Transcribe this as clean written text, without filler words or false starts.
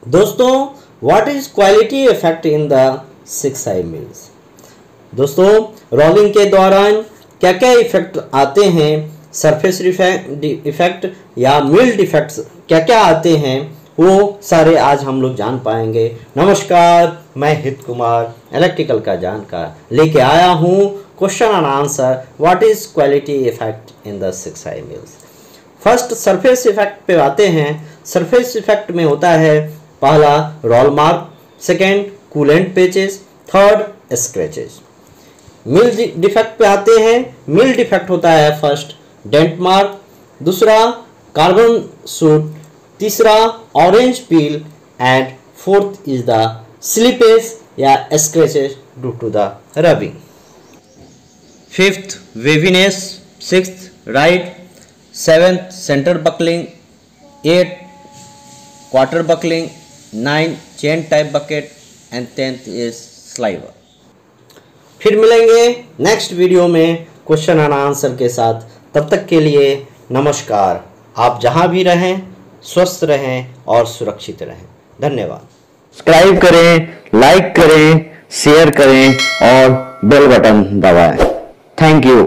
दोस्तों, what is quality effect in the 6 high meals. दोस्तों, rolling के दौरान क्या क्या इफेक्ट आते हैं, सरफेस इफेक्ट या मिल्ड इफेक्ट्स क्या क्या आते हैं, वो सारे आज हम लोग जान पाएंगे। नमस्कार, मैं हित कुमार इलेक्ट्रिकल का जानकार लेके आया हूँ question and answer what is quality effect in the 6 high mills. First surface effect पे आते हैं। सरफेस इफेक्ट में होता है पहला roll mark, second coolant patches, third scratches. Mill defect पे आते हैं। मिल डिफेक्ट होता है फर्स्ट डेंट मार्क, दूसरा कार्बन सूट, तीसरा orange peel and fourth is the slippage या scratches due to the rubbing. Fifth waviness, sixth right, seventh centre buckling, at quarter buckling, 9 chain type bucket and 10th is sliver. फिर मिलेंगे next video में question and answer के साथ। तब तक के लिए नमस्कार। आप जहां भी रहें स्वस्थ रहें और सुरक्षित रहें। धन्यवाद। सब्सक्राइब करें, लाइक करें, शेयर करें और बेल बटन दबाएं। Thank you.